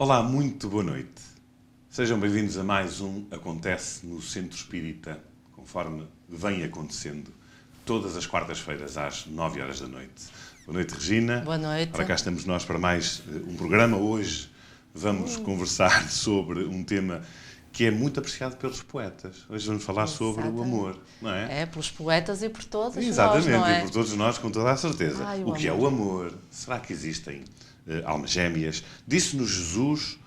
Olá, muito boa noite. Sejam bem-vindos a mais um Acontece no Centro Espírita, conforme vem acontecendo, todas as quartas-feiras às 9 horas da noite. Boa noite, Regina. Boa noite. Ora, cá estamos nós para mais um programa. Hoje vamos conversar sobre um tema que é muito apreciado pelos poetas. Hoje vamos falar sobre o amor, não é? É, pelos poetas e por todos Exatamente, nós, não é? E por todos nós, com toda a certeza. Ai, o que é o amor? Será que existem almas gêmeas? Disse-nos Jesus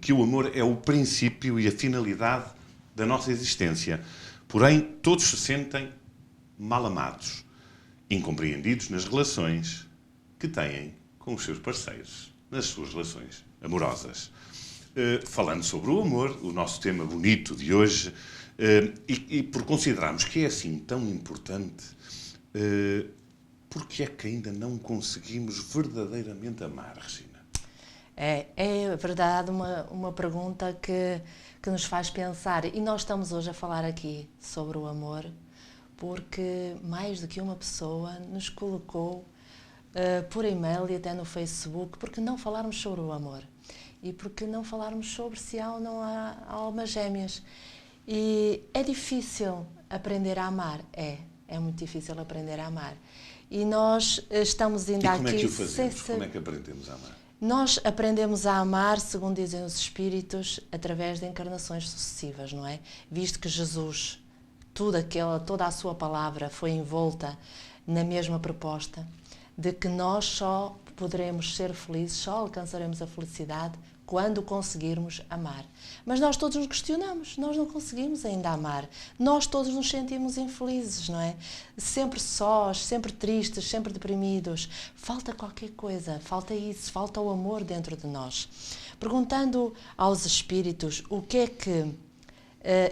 que o amor é o princípio e a finalidade da nossa existência. Porém, todos se sentem mal amados, incompreendidos nas relações que têm com os seus parceiros, nas suas relações amorosas. Falando sobre o amor, o nosso tema bonito de hoje, e por considerarmos que é assim tão importante, porque é que ainda não conseguimos verdadeiramente amar, Regina? É verdade uma pergunta que nos faz pensar. E nós estamos hoje a falar aqui sobre o amor porque mais do que uma pessoa nos colocou por e-mail e até no Facebook porque não falarmos sobre o amor. E porque não falarmos sobre se há ou não há almas gêmeas. E é difícil aprender a amar. É muito difícil aprender a amar. E nós estamos ainda aqui... E como é que o fazemos? Como é que aprendemos a amar? Nós aprendemos a amar, segundo dizem os Espíritos, através de encarnações sucessivas, não é? Visto que Jesus, toda a sua palavra foi envolta na mesma proposta de que nós só poderemos ser felizes, só alcançaremos a felicidade quando conseguirmos amar. Mas nós todos nos questionamos, nós não conseguimos ainda amar. Nós todos nos sentimos infelizes, não é? Sempre sós, sempre tristes, sempre deprimidos. Falta qualquer coisa, falta isso, falta o amor dentro de nós. Perguntando aos espíritos o que é que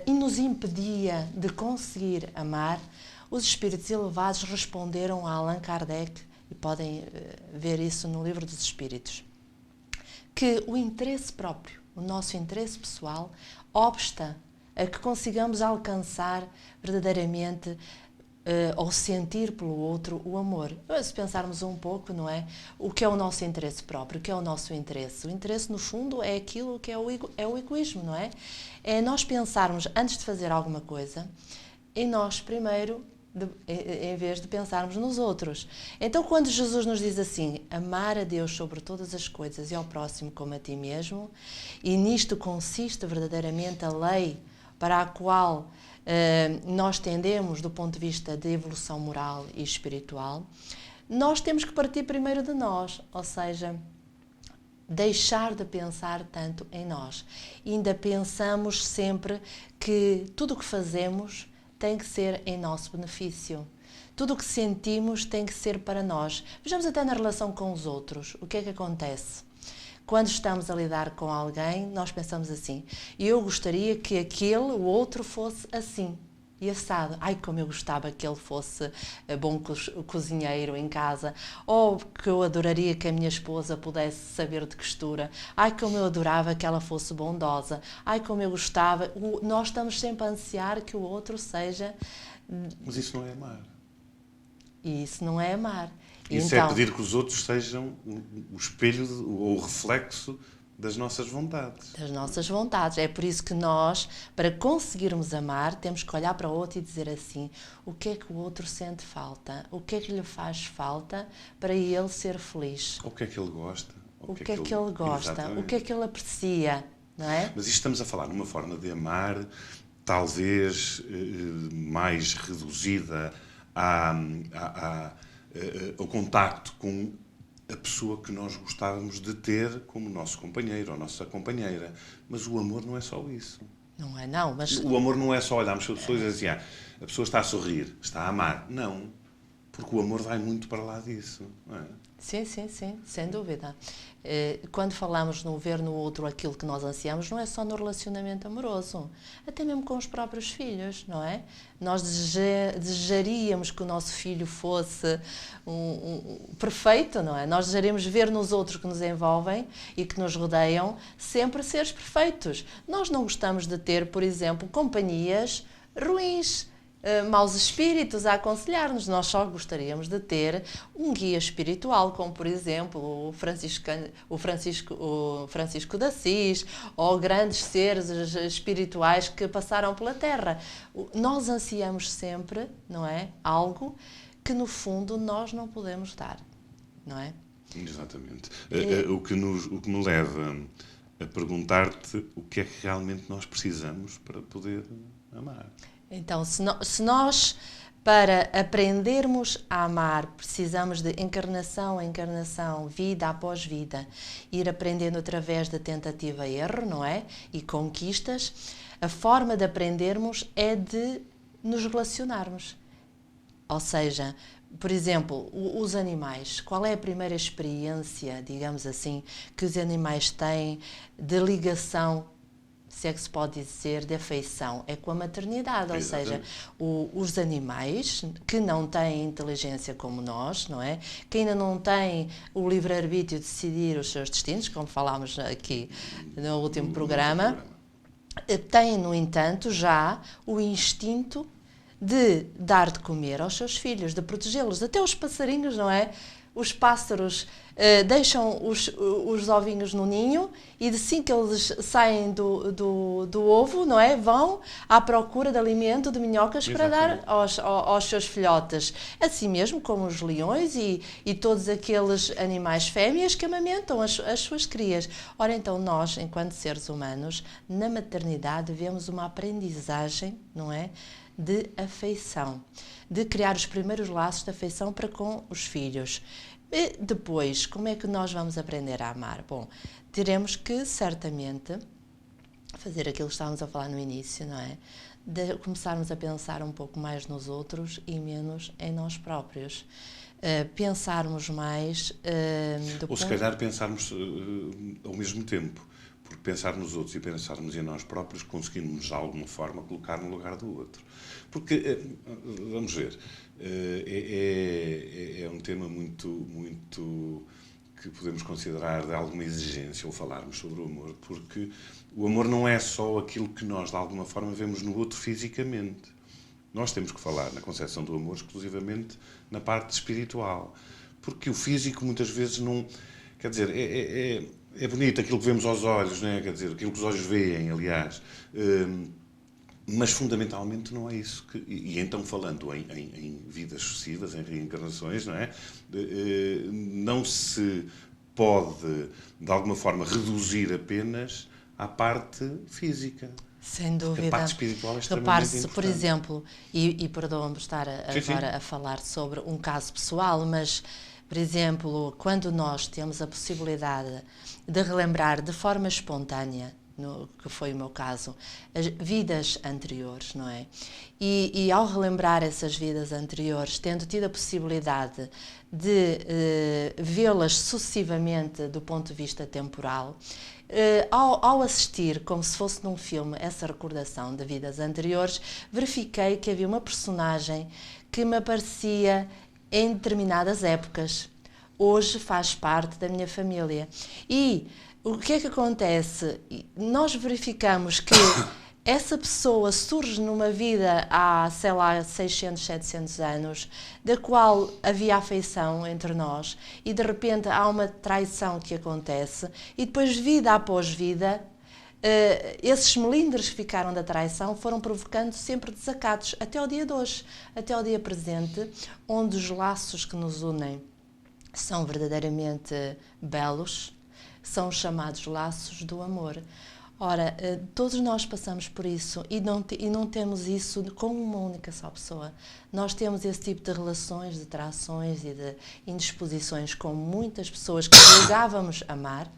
nos impedia de conseguir amar, os espíritos elevados responderam a Allan Kardec, e podem ver isso no Livro dos Espíritos, que o interesse próprio, o nosso interesse pessoal, obsta a que consigamos alcançar verdadeiramente ou sentir pelo outro o amor. Se pensarmos um pouco, não é? O que é o nosso interesse próprio? O que é o nosso interesse? O interesse, no fundo, é aquilo que é o egoísmo, não é? É nós pensarmos, antes de fazer alguma coisa, em nós primeiro, em vez de pensarmos nos outros. Então, quando Jesus nos diz assim, amar a Deus sobre todas as coisas e ao próximo como a ti mesmo, e nisto consiste verdadeiramente a lei para a qual nós tendemos do ponto de vista de evolução moral e espiritual, nós temos que partir primeiro de nós, ou seja, deixar de pensar tanto em nós. E ainda pensamos sempre que tudo o que fazemos tem que ser em nosso benefício. Tudo o que sentimos tem que ser para nós. Vejamos até na relação com os outros. O que é que acontece? Quando estamos a lidar com alguém, nós pensamos assim, eu gostaria que o outro fosse assim e assado. Ai, como eu gostava que ele fosse bom cozinheiro em casa. Ou que eu adoraria que a minha esposa pudesse saber de costura. Ai, como eu adorava que ela fosse bondosa. Ai, como eu gostava. Nós estamos sempre a ansiar que o outro seja... Mas isso não é amar. E isso não é amar. Isso então, é pedir que os outros sejam o espelho ou o reflexo das nossas vontades. Das nossas vontades. É por isso que nós, para conseguirmos amar, temos que olhar para o outro e dizer assim, o que é que o outro sente falta? O que é que lhe faz falta para ele ser feliz? O que é que ele gosta? O que é que ele gosta? Exatamente. O que é que ele aprecia? Não é? Mas isto estamos a falar numa forma de amar talvez mais reduzida ao contacto com a pessoa que nós gostávamos de ter como nosso companheiro ou nossa companheira. Mas o amor não é só isso. Não é, não. Mas... O amor não é só olharmos para as pessoas e dizer assim, a pessoa está a sorrir, está a amar. Não. Porque o amor vai muito para lá disso. Não é? Sim, sem dúvida. Quando falamos no ver no outro aquilo que nós ansiamos, não é só no relacionamento amoroso, até mesmo com os próprios filhos, não é? Nós desejaríamos que o nosso filho fosse perfeito, não é? Nós desejaríamos ver nos outros que nos envolvem e que nos rodeiam sempre seres perfeitos. Nós não gostamos de ter, por exemplo, companhias ruins. maus espíritos a aconselhar-nos. Nós só gostaríamos de ter um guia espiritual, como por exemplo o Francisco de Assis, ou grandes seres espirituais que passaram pela Terra. Nós ansiamos sempre, não é? Algo que no fundo nós não podemos dar, não é? Exatamente. O que me leva a perguntar-te o que é que realmente nós precisamos para poder amar. Então, se nós, para aprendermos a amar, precisamos de encarnação a encarnação, vida após vida, ir aprendendo através da tentativa e erro, não é? E conquistas, a forma de aprendermos é de nos relacionarmos. Ou seja, por exemplo, os animais. Qual é a primeira experiência, digamos assim, que os animais têm de ligação, se é que se pode dizer, de afeição? É com a maternidade. Ou seja, os animais que não têm inteligência como nós, não é? Que ainda não têm o livre-arbítrio de decidir os seus destinos, como falámos aqui no último programa, têm, no entanto, já o instinto de dar de comer aos seus filhos, de protegê-los. Até os passarinhos, não é? Os pássaros deixam os ovinhos no ninho e assim que eles saem do ovo, não é? Vão à procura de alimento, de minhocas, para dar aos seus filhotes. Assim mesmo como os leões e todos aqueles animais fêmeas que amamentam as suas crias. Ora, então nós, enquanto seres humanos, na maternidade vemos uma aprendizagem, não é? De afeição, de criar os primeiros laços de afeição para com os filhos. E depois, como é que nós vamos aprender a amar? Bom, teremos que, certamente, fazer aquilo que estávamos a falar no início, não é? De começarmos a pensar um pouco mais nos outros e menos em nós próprios. Pensarmos mais... Ou se calhar pensarmos ao mesmo tempo. Porque pensar nos outros e pensarmos em nós próprios conseguimos, de alguma forma, colocar no lugar do outro. Porque, vamos ver, é um tema muito que podemos considerar de alguma exigência ao falarmos sobre o amor, porque o amor não é só aquilo que nós, de alguma forma, vemos no outro fisicamente. Nós temos que falar na concepção do amor exclusivamente na parte espiritual. Porque o físico, muitas vezes, não... Quer dizer, é bonito aquilo que vemos aos olhos, não é? Quer dizer, aquilo que os olhos veem, aliás. Mas, fundamentalmente, não é isso. E então, falando em vidas sucessivas, em reencarnações, não é? Não se pode, de alguma forma, reduzir apenas à parte física. Sem dúvida. A parte espiritual é extremamente importante. Por exemplo, e perdoa-me estar agora a falar sobre um caso pessoal, mas... Por exemplo, quando nós temos a possibilidade de relembrar de forma espontânea, que foi o meu caso, as vidas anteriores, não é? E ao relembrar essas vidas anteriores, tendo tido a possibilidade de vê-las sucessivamente do ponto de vista temporal, ao assistir, como se fosse num filme, essa recordação de vidas anteriores, verifiquei que havia uma personagem que me aparecia em determinadas épocas. Hoje faz parte da minha família. E o que é que acontece? Nós verificamos que essa pessoa surge numa vida há, sei lá, 600, 700 anos, da qual havia afeição entre nós, e de repente há uma traição que acontece, e depois, vida após vida, esses melindres que ficaram da traição foram provocando sempre desacatos, até ao dia de hoje, até ao dia presente, onde os laços que nos unem são verdadeiramente belos, são chamados laços do amor. Ora, todos nós passamos por isso e não temos isso com uma única só pessoa. Nós temos esse tipo de relações, de trações e de indisposições com muitas pessoas que julgávamos amar,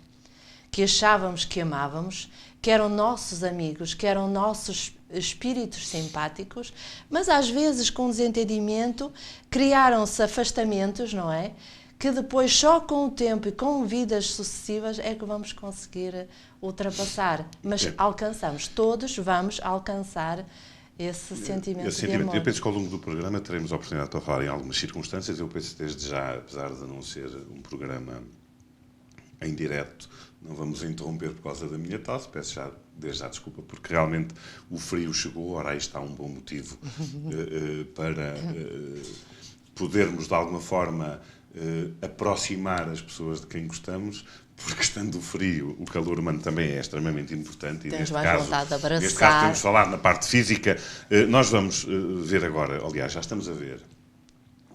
que achávamos que amávamos, que eram nossos amigos, que eram nossos espíritos simpáticos, mas às vezes com desentendimento criaram-se afastamentos, não é? Que depois só com o tempo e com vidas sucessivas é que vamos conseguir ultrapassar. Mas alcançamos, todos vamos alcançar esse sentimento de amor. Eu penso que ao longo do programa teremos a oportunidade de falar em algumas circunstâncias. Eu penso desde já, apesar de não ser um programa em direto. Não vamos interromper por causa da minha tosse, peço já, desde já desculpa, porque realmente o frio chegou, ora aí está um bom motivo para podermos de alguma forma aproximar as pessoas de quem gostamos, porque estando frio, o calor humano também é extremamente importante. E temos mais vontade de abraçar. Neste caso temos falado na parte física. Nós vamos ver agora, aliás, já estamos a ver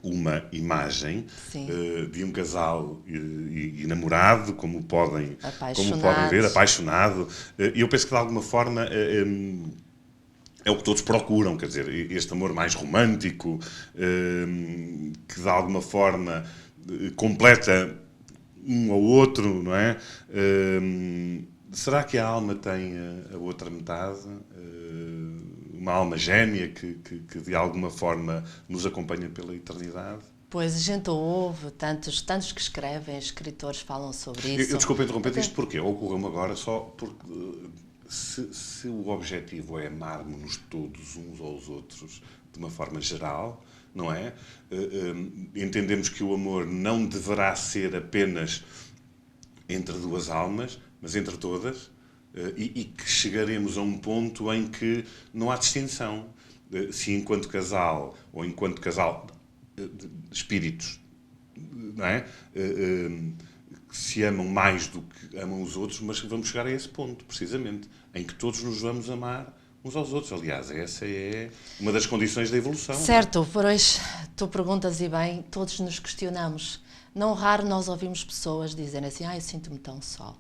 uma imagem de um casal e namorado, como podem ver, apaixonado. E eu penso que de alguma forma é o que todos procuram, quer dizer, este amor mais romântico, que de alguma forma completa um ao outro, não é? Será que a alma tem a outra metade? Uma alma gêmea que de alguma forma nos acompanha pela eternidade? Pois, a gente ouve, tantos que escrevem, escritores falam sobre isso. Eu desculpa interromper isto porque ocorreu-me agora só porque se o objetivo é amarmos-nos todos uns aos outros de uma forma geral, não é? Entendemos que o amor não deverá ser apenas entre duas almas, mas entre todas, e que chegaremos a um ponto em que não há distinção. Se enquanto casal, ou enquanto casal de espíritos, não é? Que se amam mais do que amam os outros, mas vamos chegar a esse ponto, precisamente, em que todos nos vamos amar uns aos outros. Aliás, essa é uma das condições da evolução. Certo, pois tu perguntas e bem, todos nos questionamos. Não raro nós ouvimos pessoas dizerem assim, eu sinto-me tão só.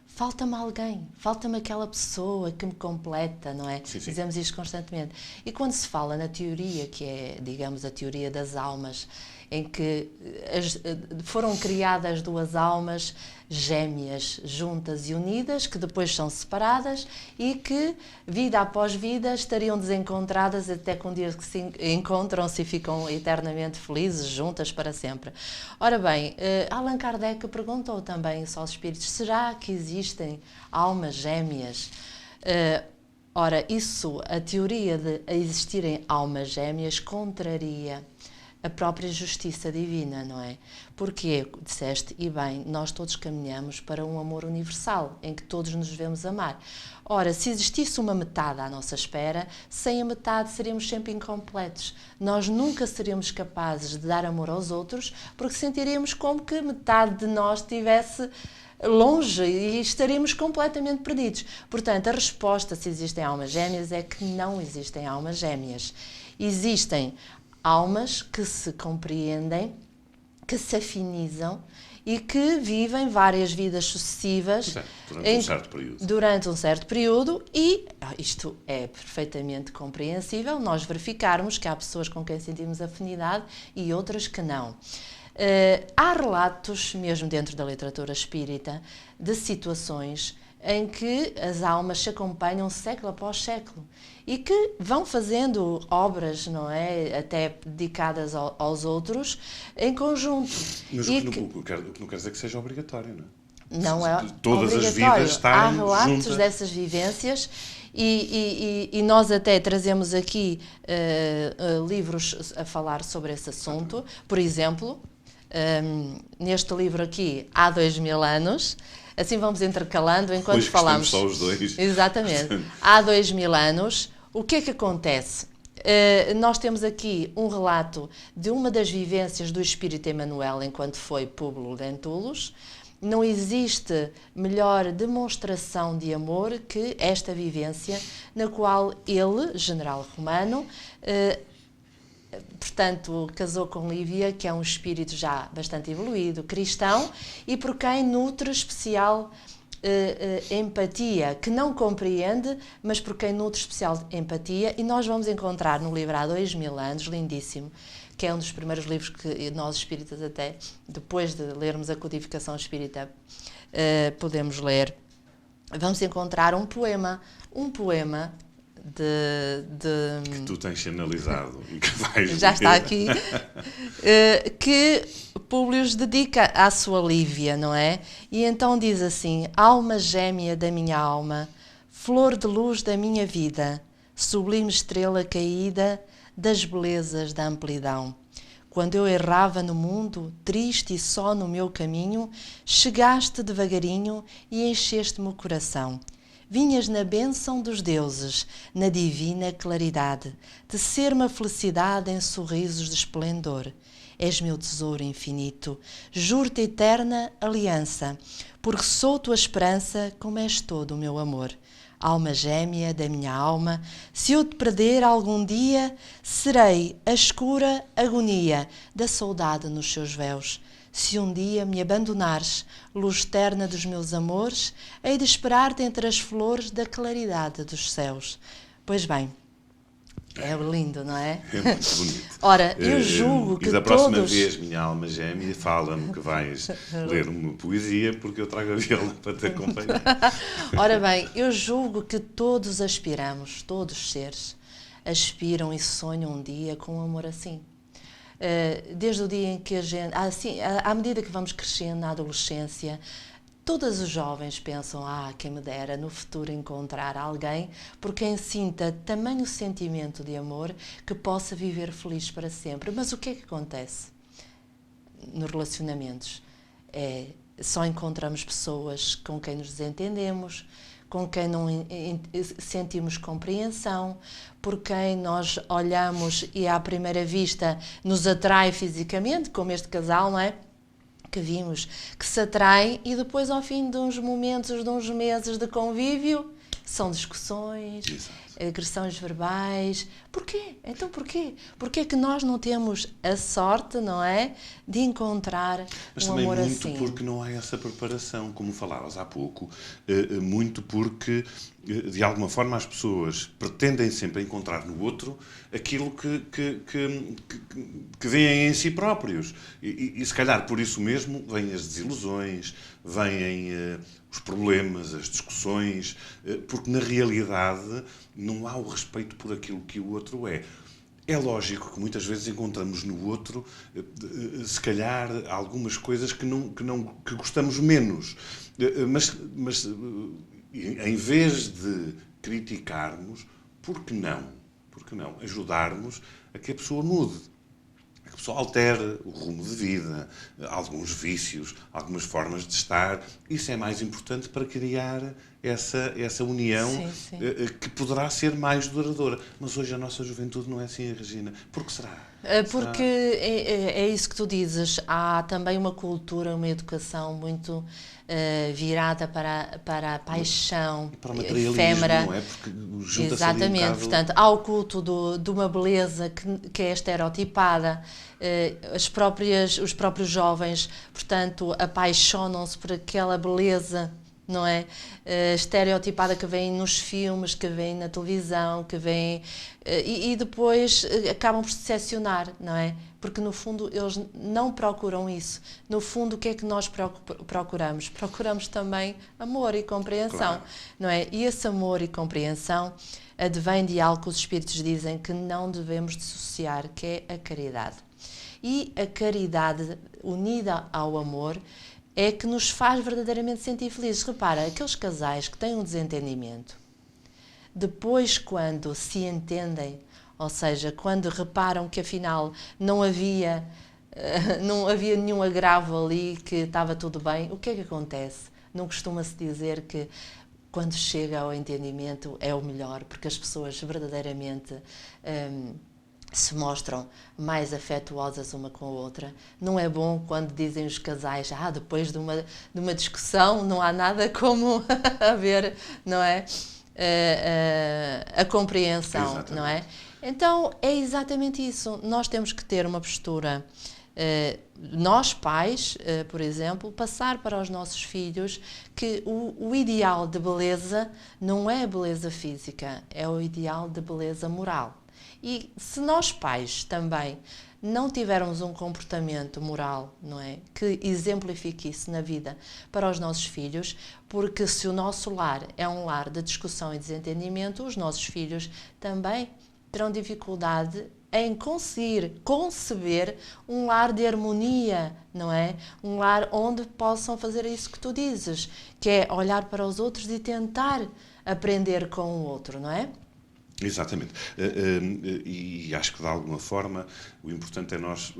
Falta-me alguém, falta-me aquela pessoa que me completa, não é? Sim. Dizemos isto constantemente. E quando se fala na teoria, que é, digamos, a teoria das almas, em que foram criadas duas almas gêmeas, juntas e unidas, que depois são separadas e que, vida após vida, estariam desencontradas até que um dia que se encontram-se e ficam eternamente felizes, juntas para sempre. Ora bem, Allan Kardec perguntou também aos espíritos, será que existem almas gêmeas? Ora, a teoria de existirem almas gêmeas contraria a própria justiça divina, não é? Porque, disseste, e bem, nós todos caminhamos para um amor universal, em que todos nos devemos amar. Ora, se existisse uma metade à nossa espera, sem a metade seríamos sempre incompletos. Nós nunca seríamos capazes de dar amor aos outros, porque sentiríamos como que metade de nós estivesse longe e estaríamos completamente perdidos. Portanto, a resposta, se existem almas gêmeas, é que não existem almas gêmeas. Existem almas que se compreendem, que se afinizam e que vivem várias vidas sucessivas durante um certo período e isto é perfeitamente compreensível, nós verificarmos que há pessoas com quem sentimos afinidade e outras que não. Há relatos, mesmo dentro da literatura espírita, de situações em que as almas se acompanham século após século e que vão fazendo obras, não é, até dedicadas aos outros, em conjunto. Mas o que não quer dizer que seja obrigatório, não é? Não é todas obrigatório. As vidas estarem há relatos juntas dessas vivências e nós até trazemos aqui livros a falar sobre esse assunto. Por exemplo, neste livro aqui, há 2000 anos, assim vamos intercalando enquanto hoje falamos. Só os dois. Exatamente. Há 2000 anos, o que é que acontece? Nós temos aqui um relato de uma das vivências do espírito Emmanuel enquanto foi Públio Lentulus. Não existe melhor demonstração de amor que esta vivência, na qual ele, general romano, portanto, casou com Lívia, que é um espírito já bastante evoluído, cristão, e por quem nutre especial empatia, que não compreende, mas por quem nutre especial empatia, e nós vamos encontrar no livro há 2000 anos, lindíssimo, que é um dos primeiros livros que nós espíritas até, depois de lermos a codificação espírita, podemos ler. Vamos encontrar um poema que tu tens analisado e que vais já está aqui, que Públio dedica à sua Lívia, não é? E então diz assim: alma gêmea da minha alma, flor de luz da minha vida, sublime estrela caída das belezas da amplidão, Quando eu errava no mundo, triste e só no meu caminho, chegaste devagarinho e encheste-me o coração. Vinhas na bênção dos deuses, na divina claridade, tecer-me a felicidade em sorrisos de esplendor. És meu tesouro infinito, juro-te eterna aliança, porque sou tua esperança, como és todo o meu amor. Alma gêmea da minha alma, se eu te perder algum dia, serei a escura agonia da saudade nos seus véus. Se um dia me abandonares, luz terna dos meus amores, hei de esperar-te entre as flores da claridade dos céus. Pois bem, é lindo, não é? É muito bonito. Ora, eu julgo que e da próxima todos... vez, minha alma gêmea, fala-me que vais ler uma poesia, porque eu trago a viola para te acompanhar. Ora bem, eu julgo que todos aspiramos, todos os seres, aspiram e sonham um dia com um amor assim. Desde o dia em que a gente... Assim, à medida que vamos crescendo na adolescência, todos os jovens pensam, quem me dera no futuro encontrar alguém por quem sinta tamanho sentimento de amor que possa viver feliz para sempre. Mas o que é que acontece nos relacionamentos? Só encontramos pessoas com quem nos desentendemos, com quem não sentimos compreensão, por quem nós olhamos e à primeira vista nos atrai fisicamente, como este casal, não é? Que vimos, que se atraem e depois ao fim de uns momentos, de uns meses de convívio, são discussões, agressões verbais. Porquê? Então porquê? Porquê que nós não temos a sorte, não é, de encontrar Mas um também amor muito assim? porque não há essa preparação, como falavas há pouco, muito porque, de alguma forma, as pessoas pretendem sempre encontrar no outro aquilo que veem em si próprios. E se calhar por isso mesmo vêm as desilusões, vêm os problemas, as discussões, porque na realidade não há o respeito por aquilo que o outro é. É lógico que muitas vezes encontramos no outro, se calhar, algumas coisas que gostamos menos. Mas em vez de criticarmos, por que não ajudarmos a que a pessoa mude? A pessoa altere o rumo de vida, alguns vícios, algumas formas de estar. Isso é mais importante para criar essa união Sim. que poderá ser mais duradoura. Mas hoje a nossa juventude não é assim, Regina. Por que será? Porque é isso que tu dizes. Há também uma cultura, uma educação muito virada para a paixão, para o materialismo, efêmera. não é? Porque junta-se Exatamente. ali um bocado... Portanto, há o culto de uma beleza que é estereotipada. Os próprios jovens, portanto, apaixonam-se por aquela beleza, não é? Estereotipada que vem nos filmes, que vem na televisão, que vem... E depois acabam por se decepcionar, não é? Porque, no fundo, eles não procuram isso. No fundo, o que é que nós procuramos? Procuramos também amor e compreensão, Claro. não é? E esse amor e compreensão advém de algo que os Espíritos dizem que não devemos dissociar, que é a caridade. E a caridade unida ao amor é que nos faz verdadeiramente sentir felizes. Repara, aqueles casais que têm um desentendimento, depois quando se entendem, ou seja, quando reparam que afinal não havia nenhum agravo ali, que estava tudo bem, o que é que acontece? Não costuma-se dizer que quando chega ao entendimento é o melhor, porque as pessoas verdadeiramente se mostram mais afetuosas uma com a outra. Não é bom quando dizem os casais, depois de uma discussão não há nada como haver, não é? A compreensão, Exatamente. não é? Então, é exatamente isso. Nós temos que ter uma postura, nós pais, por exemplo, passar para os nossos filhos que o ideal de beleza não é a beleza física, é o ideal de beleza moral. E se nós pais também não tivermos um comportamento moral, não é, que exemplifique isso na vida para os nossos filhos, porque se o nosso lar é um lar de discussão e desentendimento, os nossos filhos também terão dificuldade em conseguir conceber um lar de harmonia, não é? Um lar onde possam fazer isso que tu dizes, que é olhar para os outros e tentar aprender com o outro, não é? Exatamente. E acho que, de alguma forma, o importante é nós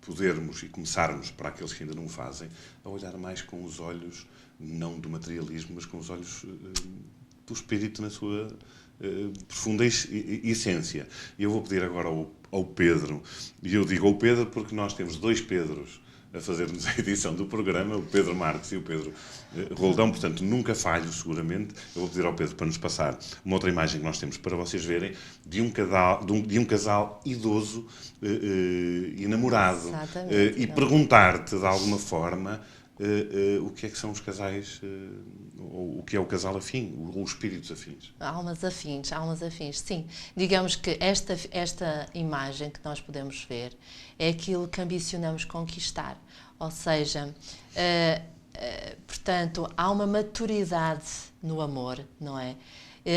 podermos e começarmos, para aqueles que ainda não o fazem, a olhar mais com os olhos, não do materialismo, mas com os olhos do espírito na sua profunda essência. E eu vou pedir agora ao Pedro, e eu digo ao Pedro porque nós temos dois Pedros a fazer-nos a edição do programa, o Pedro Marques e o Pedro Roldão, portanto nunca falho seguramente. Eu vou pedir ao Pedro para nos passar uma outra imagem que nós temos para vocês verem de um casal idoso e namorado. E perguntar-te de alguma forma o que é que são os casais, ou o que é o casal afim, ou os espíritos afins. Almas afins, sim. Digamos que esta imagem que nós podemos ver é aquilo que ambicionamos conquistar. Ou seja, portanto, há uma maturidade no amor, não é?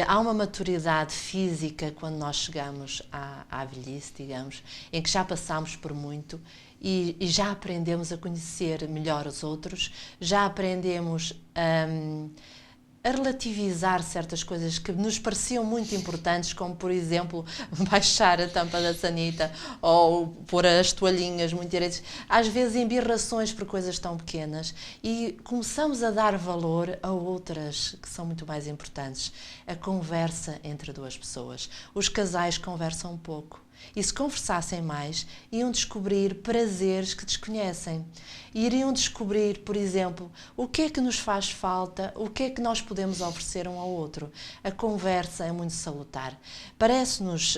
Há uma maturidade física quando nós chegamos à velhice, digamos, em que já passamos por muito e já aprendemos a conhecer melhor os outros, já aprendemos a relativizar certas coisas que nos pareciam muito importantes, como, por exemplo, baixar a tampa da sanita ou pôr as toalhinhas muito direitas. Às vezes, embirrações por coisas tão pequenas, e começamos a dar valor a outras que são muito mais importantes. A conversa entre duas pessoas. Os casais conversam pouco. E se conversassem mais, iam descobrir prazeres que desconhecem. E iriam descobrir, por exemplo, o que é que nos faz falta, o que é que nós podemos oferecer um ao outro. A conversa é muito salutar. Parece-nos,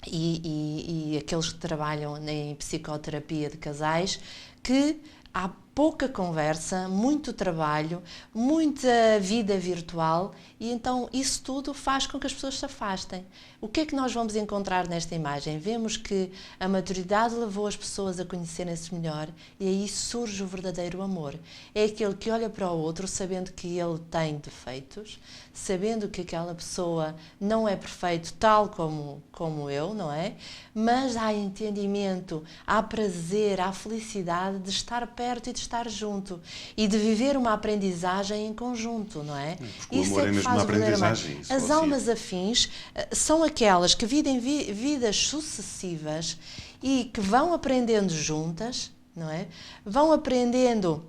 e aqueles que trabalham em psicoterapia de casais, que há pouca conversa, muito trabalho, muita vida virtual, e então isso tudo faz com que as pessoas se afastem. O que é que nós vamos encontrar nesta imagem? Vemos que a maturidade levou as pessoas a conhecerem-se melhor, e aí surge o verdadeiro amor. É aquele que olha para o outro sabendo que ele tem defeitos, sabendo que aquela pessoa não é perfeito tal como eu, não é? Mas há entendimento, há prazer, há felicidade de estar perto e de estar junto e de viver uma aprendizagem em conjunto, não é? Porque o amor é mesmo uma aprendizagem. As almas afins são aquelas que vivem vidas sucessivas e que vão aprendendo juntas, não é? Vão aprendendo.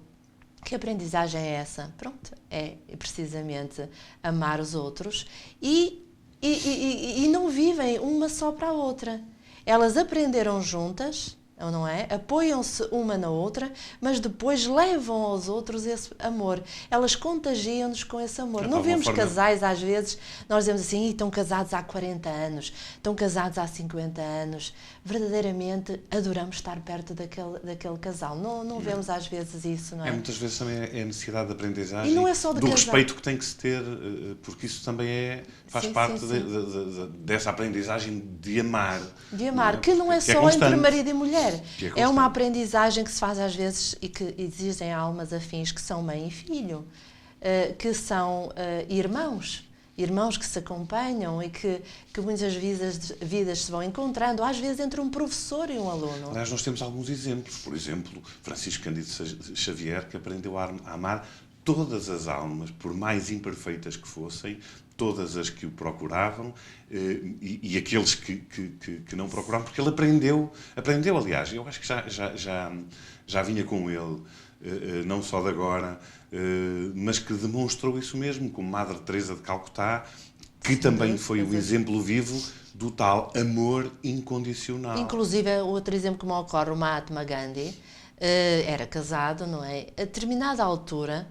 Que aprendizagem é essa? Pronto, é precisamente amar os outros e não vivem uma só para a outra. Elas aprenderam juntas, não é? Apoiam-se uma na outra, mas depois levam aos outros esse amor. Elas contagiam-nos com esse amor. Não vemos casais, às vezes, nós dizemos assim, estão casados há 40 anos, estão casados há 50 anos. Verdadeiramente adoramos estar perto daquele casal. Não vemos às vezes isso, não é? Muitas vezes também é a necessidade de aprendizagem, e não é só do respeito que tem que se ter, porque isso também faz parte dessa aprendizagem de amar. De amar, que não é só entre marido e mulher. É uma aprendizagem que se faz às vezes e que existem almas afins que são mãe e filho, que são irmãos que se acompanham e que muitas vidas se vão encontrando, às vezes entre um professor e um aluno. Aliás, nós temos alguns exemplos. Por exemplo, Francisco Cândido Xavier, que aprendeu a amar todas as almas, por mais imperfeitas que fossem, todas as que o procuravam e aqueles que não procuravam, porque ele aprendeu, aliás, eu acho que já vinha com ele, não só de agora, mas que demonstrou isso mesmo, como Madre Teresa de Calcutá, que também foi o exemplo vivo do tal amor incondicional. Inclusive, outro exemplo que me ocorre, o Mahatma Gandhi, era casado, não é? A determinada altura,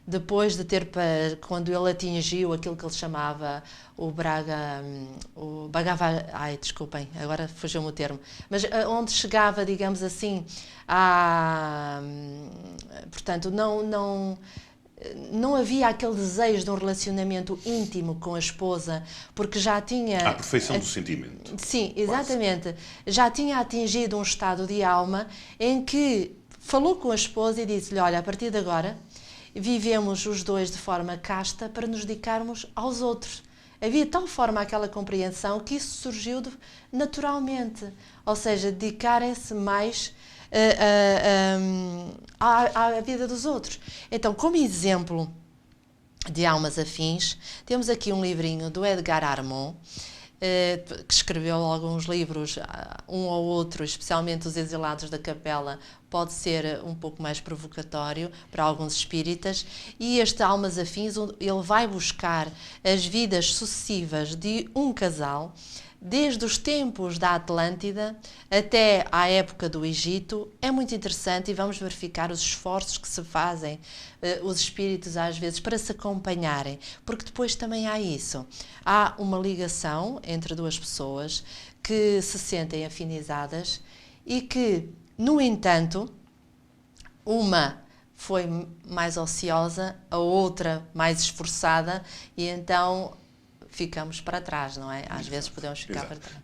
depois de quando ele atingiu aquilo que ele chamava desculpem, agora fugiu-me o termo, mas onde chegava, digamos assim, portanto, não havia aquele desejo de um relacionamento íntimo com a esposa, porque já tinha... A perfeição do sentimento. Sim, exatamente. Já tinha atingido um estado de alma em que falou com a esposa e disse-lhe, olha, a partir de agora vivemos os dois de forma casta para nos dedicarmos aos outros. Havia de tal forma aquela compreensão que isso surgiu naturalmente. Ou seja, dedicarem-se mais à vida dos outros. Então, como exemplo de Almas Afins. Temos aqui um livrinho do Edgar Armand, que escreveu alguns livros, um ou outro, especialmente Os Exilados da Capela, pode ser um pouco mais provocatório para alguns espíritas, e este Almas Afins, ele vai buscar as vidas sucessivas de um casal, desde os tempos da Atlântida até à época do Egito. É muito interessante e vamos verificar os esforços que se fazem, os espíritos às vezes, para se acompanharem, porque depois também há isso. Há uma ligação entre duas pessoas que se sentem afinizadas e que, no entanto, uma foi mais ociosa, a outra mais esforçada, e então ficamos para trás, não é? Às vezes podemos ficar para trás.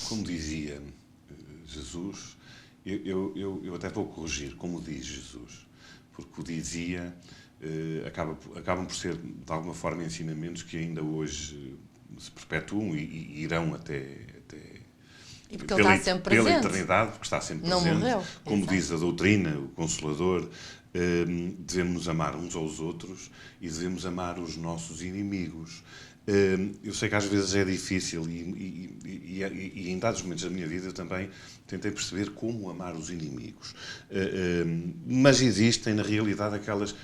Como dizia Jesus, eu até vou corrigir, como diz Jesus, porque o dizia acabam por ser, de alguma forma, ensinamentos que ainda hoje se perpetuam e irão até e porque ele está sempre presente. Pela eternidade, porque está sempre não presente. Morreu. Como Exato. diz a doutrina, o Consolador, devemos amar uns aos outros e devemos amar os nossos inimigos. Eu sei que às vezes é difícil e em dados momentos da minha vida eu também tentei perceber como amar os inimigos. Mas existem, na realidade, aquelas...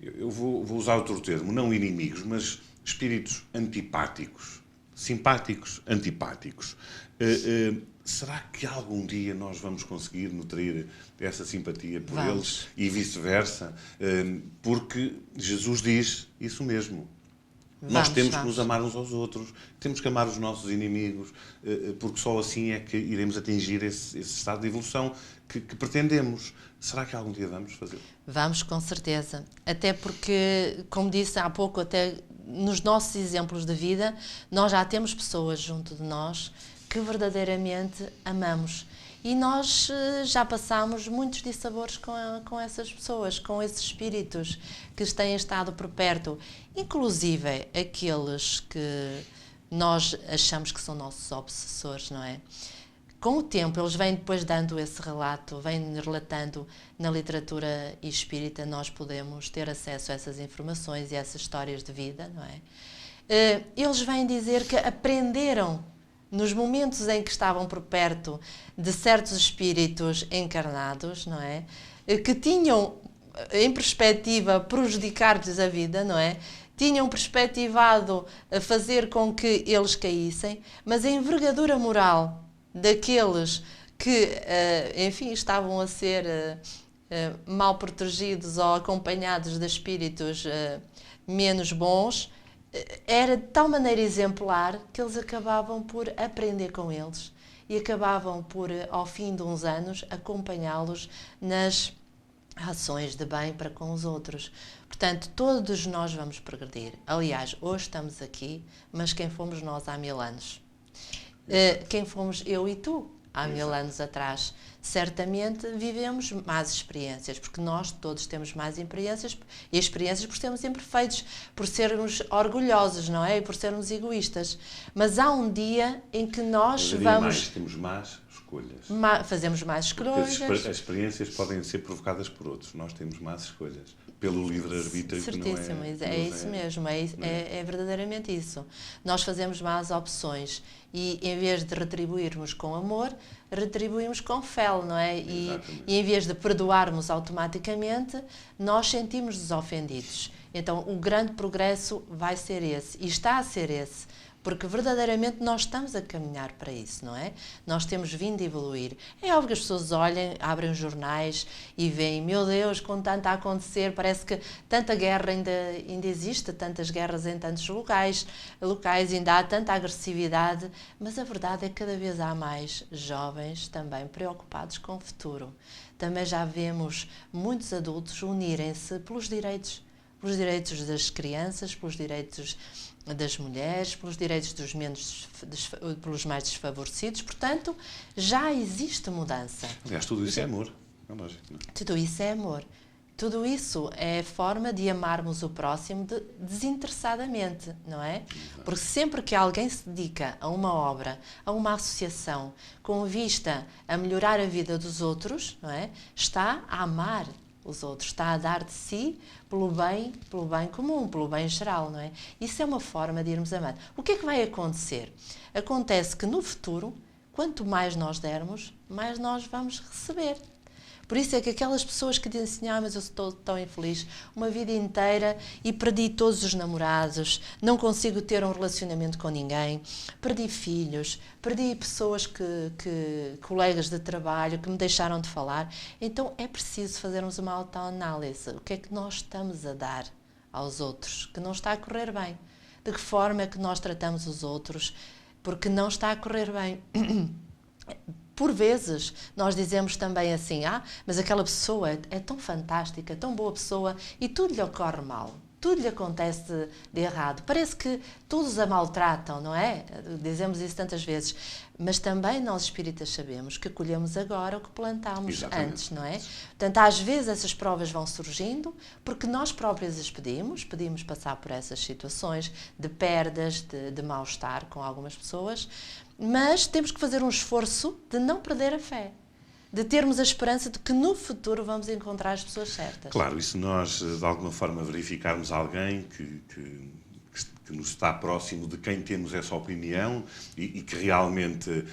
Eu vou usar outro termo, não inimigos, mas espíritos antipáticos. Simpáticos, antipáticos. Será que algum dia nós vamos conseguir nutrir essa simpatia por eles e vice-versa? Porque Jesus diz isso mesmo. Nós temos que nos amar uns aos outros, temos que amar os nossos inimigos, porque só assim é que iremos atingir esse estado de evolução que pretendemos. Será que algum dia vamos fazer? Vamos, com certeza. Até porque, como disse há pouco, até nos nossos exemplos de vida, nós já temos pessoas junto de nós que verdadeiramente amamos. E nós já passámos muitos dissabores com essas pessoas, com esses espíritos que têm estado por perto, inclusive aqueles que nós achamos que são nossos obsessores, não é? Com o tempo, eles vêm depois dando esse relato, vêm relatando na literatura espírita, nós podemos ter acesso a essas informações e a essas histórias de vida, não é? Eles vêm dizer que aprenderam nos momentos em que estavam por perto de certos espíritos encarnados, não é? Que tinham em perspectiva prejudicar-lhes a vida, não é? Tinham perspectivado a fazer com que eles caíssem, mas a envergadura moral daqueles que, enfim, estavam a ser mal protegidos ou acompanhados de espíritos menos bons, era de tal maneira exemplar que eles acabavam por aprender com eles e acabavam por, ao fim de uns anos, acompanhá-los nas ações de bem para com os outros. Portanto, todos nós vamos progredir. Aliás, hoje estamos aqui, mas quem fomos nós há 1000 anos? Quem fomos eu e tu há 1000 anos atrás? Certamente vivemos más experiências, porque nós todos temos más experiências por sermos imperfeitos, por sermos orgulhosos, não é? E por sermos egoístas. Mas há um dia em que nós vamos... temos más escolhas. Fazemos más escolhas. As experiências podem ser provocadas por outros. Nós temos más escolhas. Pelo livre-arbítrio, que não é... Certíssimo, é isso mesmo, é verdadeiramente isso. Nós fazemos más opções e, em vez de retribuirmos com amor, retribuímos com fel, não é? E em vez de perdoarmos automaticamente, nós sentimos-nos ofendidos. Então, o grande progresso vai ser esse, e está a ser esse, porque verdadeiramente nós estamos a caminhar para isso, não é? Nós temos vindo a evoluir. É óbvio que as pessoas olhem, abrem os jornais e veem, meu Deus, com tanto a acontecer, parece que tanta guerra ainda existe, tantas guerras em tantos locais, ainda há tanta agressividade, mas a verdade é que cada vez há mais jovens também preocupados com o futuro. Também já vemos muitos adultos unirem-se pelos direitos das crianças, pelos direitos das mulheres, pelos direitos pelos mais desfavorecidos. Portanto, já existe mudança. Aliás, tudo isso é amor. É lógico, não é? Tudo isso é amor. Tudo isso é forma de amarmos o próximo desinteressadamente, não é? Porque sempre que alguém se dedica a uma obra, a uma associação, com vista a melhorar a vida dos outros, não é? Está a amar os outros, está a dar de si pelo bem comum, pelo bem geral, não é? Isso é uma forma de irmos amando. O que é que vai acontecer? Acontece que no futuro, quanto mais nós dermos, mais nós vamos receber. Por isso é que aquelas pessoas que dizem assim, mas eu estou tão infeliz, uma vida inteira e perdi todos os namorados, não consigo ter um relacionamento com ninguém, perdi filhos, perdi pessoas colegas de trabalho que me deixaram de falar. Então é preciso fazermos uma autoanálise. O que é que nós estamos a dar aos outros que não está a correr bem? De que forma é que nós tratamos os outros porque não está a correr bem? Por vezes, nós dizemos também assim, mas aquela pessoa é tão fantástica, tão boa pessoa e tudo lhe ocorre mal, tudo lhe acontece de errado. Parece que todos a maltratam, não é? Dizemos isso tantas vezes. Mas também nós espíritas sabemos que colhemos agora o que plantámos antes, não é? Portanto, às vezes essas provas vão surgindo porque nós próprios as pedimos passar por essas situações de perdas, de mal-estar com algumas pessoas, mas temos que fazer um esforço de não perder a fé, de termos a esperança de que no futuro vamos encontrar as pessoas certas. Claro, e se nós, de alguma forma, verificarmos alguém que nos está próximo de quem temos essa opinião e que realmente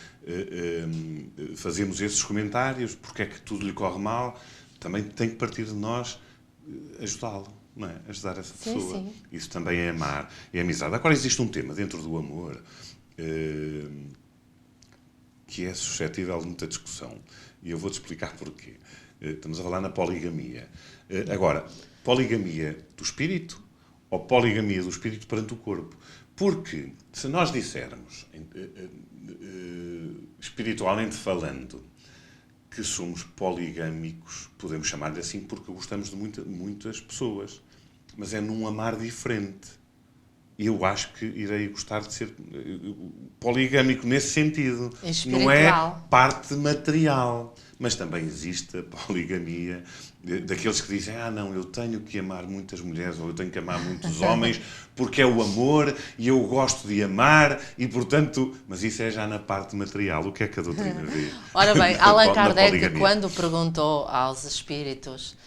fazemos esses comentários, porque é que tudo lhe corre mal, também tem que partir de nós ajudá-lo, não é? Ajudar essa pessoa. Sim. Isso também é amar, é amizade. Agora existe um tema dentro do amor que é suscetível de muita discussão. E eu vou-te explicar porquê. Estamos a falar na poligamia. Agora, poligamia do espírito ou poligamia do espírito perante o corpo? Porque, se nós dissermos, espiritualmente falando, que somos poligâmicos, podemos chamar-lhe assim porque gostamos de muitas pessoas, mas é num amar diferente. Eu acho que irei gostar de ser poligâmico nesse sentido. Não é parte material. Mas também existe a poligamia daqueles que dizem não, eu tenho que amar muitas mulheres ou eu tenho que amar muitos homens porque é o amor e eu gosto de amar e, portanto... Mas isso é já na parte material. O que é que a doutrina vê? Ora bem, Allan Kardec, quando perguntou aos espíritos...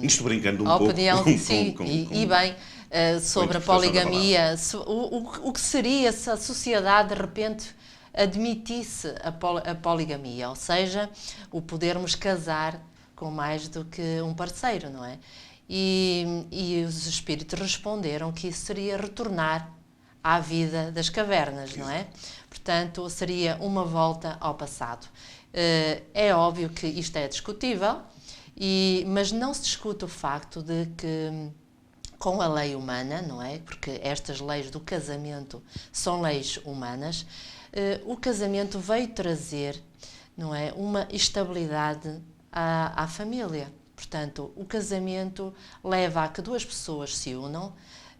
Isto brincando um pouco sobre a poligamia, o que seria se a sociedade de repente admitisse a poligamia, ou seja, o podermos casar com mais do que um parceiro, não é? E os espíritos responderam que isso seria retornar à vida das cavernas, não é? Portanto, seria uma volta ao passado. É óbvio que isto é discutível, mas não se discute o facto de que com a lei humana, não é? Porque estas leis do casamento são leis humanas. O casamento veio trazer, não é, uma estabilidade à família. Portanto, o casamento leva a que duas pessoas se unam,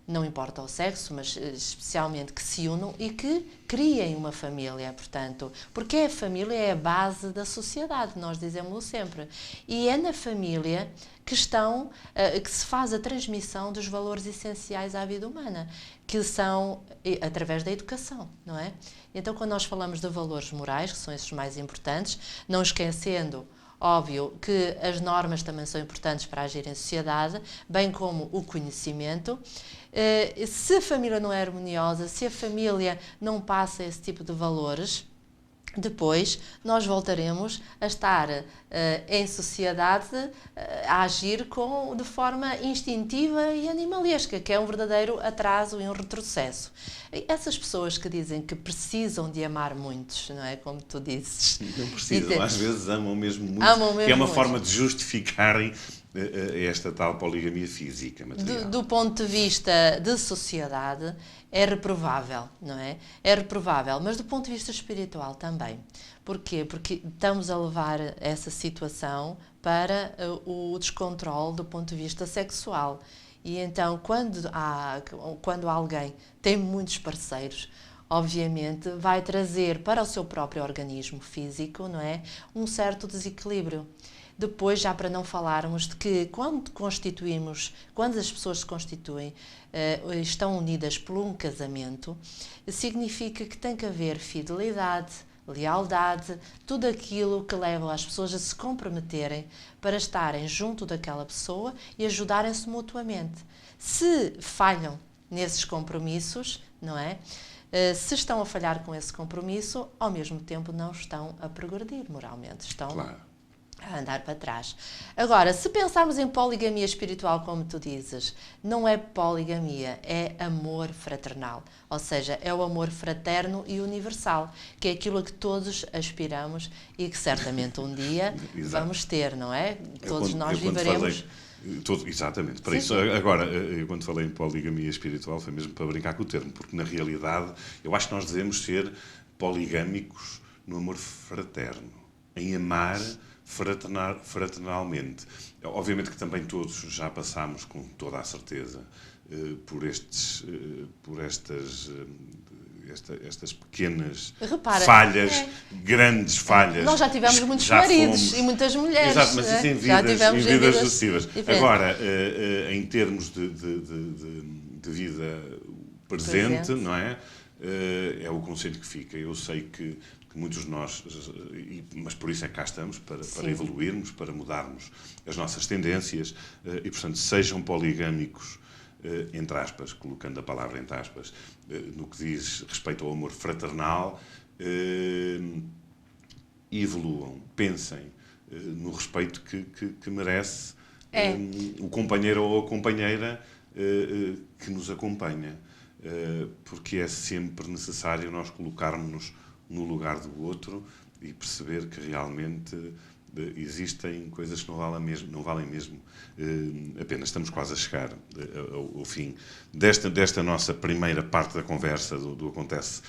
não importa o sexo, mas especialmente que se unam e que criem uma família, portanto, porque a família é a base da sociedade, nós dizemos-lo sempre. E é na família que se faz a transmissão dos valores essenciais à vida humana, que são através da educação, não é? Então, quando nós falamos de valores morais, que são esses mais importantes, não esquecendo, óbvio, que as normas também são importantes para agir em sociedade, bem como o conhecimento. Se a família não é harmoniosa, se a família não passa esse tipo de valores, depois nós voltaremos a estar em sociedade a agir de forma instintiva e animalesca, que é um verdadeiro atraso e um retrocesso. Essas pessoas que dizem que precisam de amar muitos, não é? Como tu dizes. Não precisam, às vezes amam mesmo muito, que é uma forma de justificarem esta tal poligamia física, material. Do ponto de vista de sociedade, é reprovável, não é? É reprovável, mas do ponto de vista espiritual também. Porquê? Porque estamos a levar essa situação para o descontrole do ponto de vista sexual. E então, quando alguém tem muitos parceiros, obviamente vai trazer para o seu próprio organismo físico, não é, um certo desequilíbrio. Depois, já para não falarmos de que quando as pessoas se constituem, estão unidas por um casamento, significa que tem que haver fidelidade, lealdade, tudo aquilo que leva as pessoas a se comprometerem para estarem junto daquela pessoa e ajudarem-se mutuamente. Se falham nesses compromissos, não é? Se estão a falhar com esse compromisso, ao mesmo tempo não estão a progredir moralmente, estão a andar para trás. Agora, se pensarmos em poligamia espiritual, como tu dizes, não é poligamia, é amor fraternal. Ou seja, é o amor fraterno e universal, que é aquilo a que todos aspiramos e que certamente um dia vamos ter, não é? Todos nós viveremos... Exatamente. Para isso, agora, eu quando falei em poligamia espiritual foi mesmo para brincar com o termo, porque na realidade eu acho que nós devemos ser poligâmicos no amor fraterno, em amar fraternalmente. Obviamente que também todos já passámos com toda a certeza por estas pequenas falhas, grandes falhas. Nós já tivemos muitos maridos e muitas mulheres. Exato, mas isso em vidas sucessivas. Diferentes. Agora, em termos de vida presente, não é? É o conselho que fica. Eu sei que muitos de nós, mas por isso é que cá estamos, para evoluirmos, para mudarmos as nossas tendências, e portanto sejam poligâmicos, entre aspas, colocando a palavra entre aspas, no que diz respeito ao amor fraternal, evoluam, pensem no respeito que merece o companheiro ou a companheira que nos acompanha, porque é sempre necessário nós colocarmos-nos no lugar do outro e perceber que realmente existem coisas que não valem mesmo a pena. Estamos quase a chegar ao fim desta nossa primeira parte da conversa do Acontece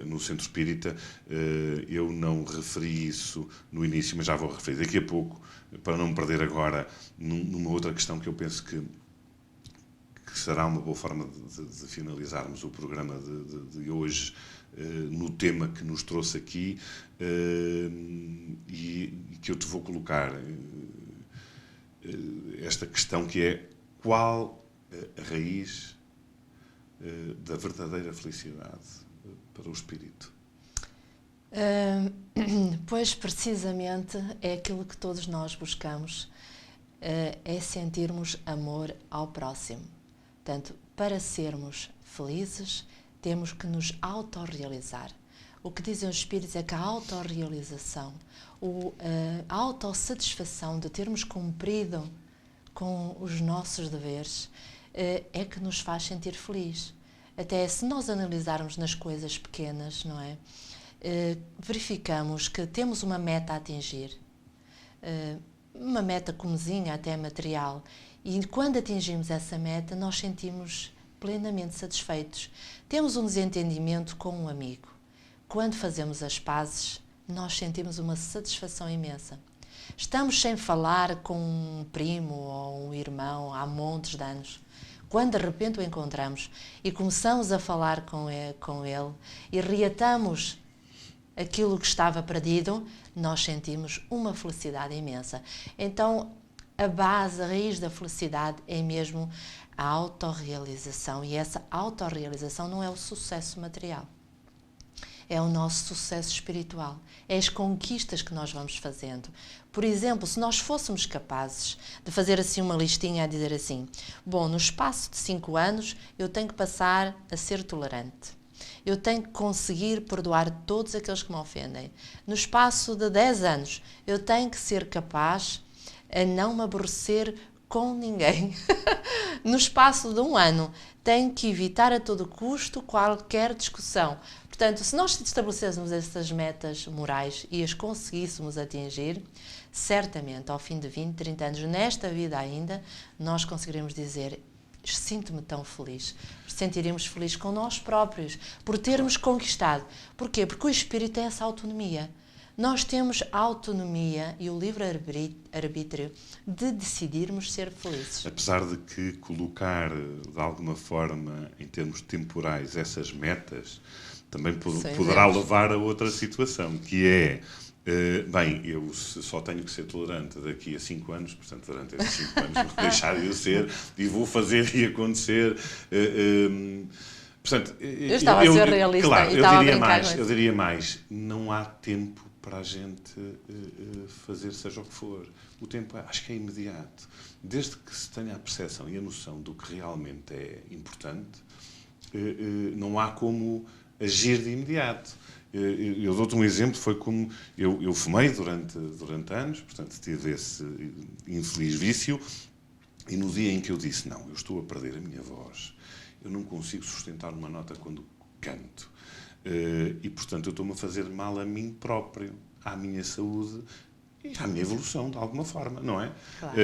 no Centro Espírita. Eu não referi isso no início, mas já vou referir daqui a pouco, para não me perder agora numa outra questão que eu penso que será uma boa forma de finalizarmos o programa de hoje, no tema que nos trouxe aqui, e que eu te vou colocar esta questão, que é: qual a raiz da verdadeira felicidade para o espírito? Pois, precisamente, é aquilo que todos nós buscamos, é sentirmos amor ao próximo. Portanto, para sermos felizes, temos que nos autorrealizar. O que dizem os espíritos é que a autorrealização, a autossatisfação de termos cumprido com os nossos deveres, é que nos faz sentir feliz. Até se nós analisarmos nas coisas pequenas, não é? Verificamos que temos uma meta a atingir, uma meta comezinha, até material, e quando atingimos essa meta, nós sentimos plenamente satisfeitos. Temos um desentendimento com um amigo. Quando fazemos as pazes, nós sentimos uma satisfação imensa. Estamos sem falar com um primo ou um irmão há montes de anos. Quando de repente o encontramos e começamos a falar com ele e reatamos aquilo que estava perdido, nós sentimos uma felicidade imensa. Então, a base, a raiz da felicidade é mesmo a autorrealização, e essa autorrealização não é o sucesso material, é o nosso sucesso espiritual, é as conquistas que nós vamos fazendo. Por exemplo, se nós fôssemos capazes de fazer assim uma listinha a dizer assim: bom, no espaço de 5 anos eu tenho que passar a ser tolerante, eu tenho que conseguir perdoar todos aqueles que me ofendem, no espaço de 10 anos eu tenho que ser capaz a não me aborrecer com ninguém. No espaço de 1 ano, tenho que evitar a todo custo qualquer discussão. Portanto, se nós estabelecêssemos essas metas morais e as conseguíssemos atingir, certamente, ao fim de 20, 30 anos, nesta vida ainda, nós conseguiremos dizer: sinto-me tão feliz. Sentiremos felizes com nós próprios, por termos conquistado. Porquê? Porque o espírito é essa autonomia. Nós temos a autonomia e o livre-arbítrio de decidirmos ser felizes. Apesar de que colocar, de alguma forma, em termos temporais, essas metas, também poderá levar a outra situação, que é: bem, eu só tenho que ser tolerante daqui a 5 anos, portanto, durante esses 5 anos vou deixar de o ser e vou fazer e acontecer. Portanto, eu estava a ser realista, claro, e estava a brincar com eu diria mais, não há tempo para a gente fazer seja o que for. O tempo acho que é imediato. Desde que se tenha a percepção e a noção do que realmente é importante, não há como agir de imediato. Eu dou-te um exemplo, foi como eu fumei durante anos, portanto tive esse infeliz vício, e no dia em que eu disse, não, eu estou a perder a minha voz, eu não consigo sustentar uma nota quando canto, e portanto eu estou-me a fazer mal a mim próprio, à minha saúde e à minha evolução, de alguma forma, não é? Claro.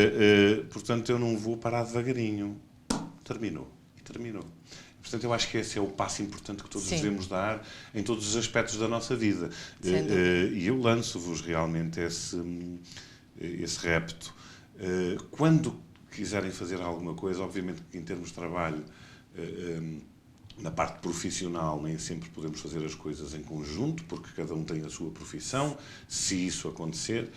Portanto eu não vou parar devagarinho. Terminou. Portanto, eu acho que esse é o passo importante que todos devemos dar em todos os aspectos da nossa vida. E eu lanço-vos realmente esse repto. Quando quiserem fazer alguma coisa, obviamente que em termos de trabalho, na parte profissional, nem sempre podemos fazer as coisas em conjunto, porque cada um tem a sua profissão, se isso acontecer,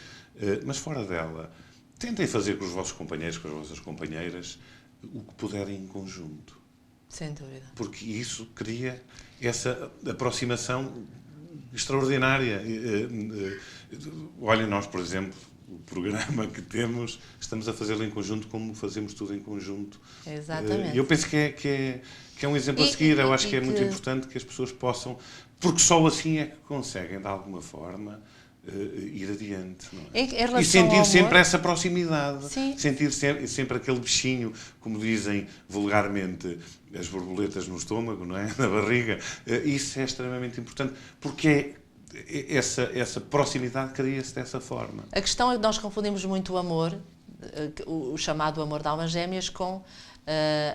mas fora dela, tentem fazer com os vossos companheiros, com as vossas companheiras, o que puderem em conjunto. Sem dúvida. Porque isso cria essa aproximação extraordinária. Olhem, nós, por exemplo, o programa que temos, estamos a fazê-lo em conjunto como fazemos tudo em conjunto. Exatamente. Eu penso que é um exemplo a seguir. Eu acho que é muito importante que as pessoas possam, porque só assim é que conseguem, de alguma forma, ir adiante. Não é? E sentir sempre essa proximidade. Sim. Sentir sempre aquele bichinho, como dizem vulgarmente, as borboletas no estômago, não é? Na barriga. Isso é extremamente importante, porque essa proximidade cria-se dessa forma. A questão é que nós confundimos muito o amor, o chamado amor de almas gêmeas, com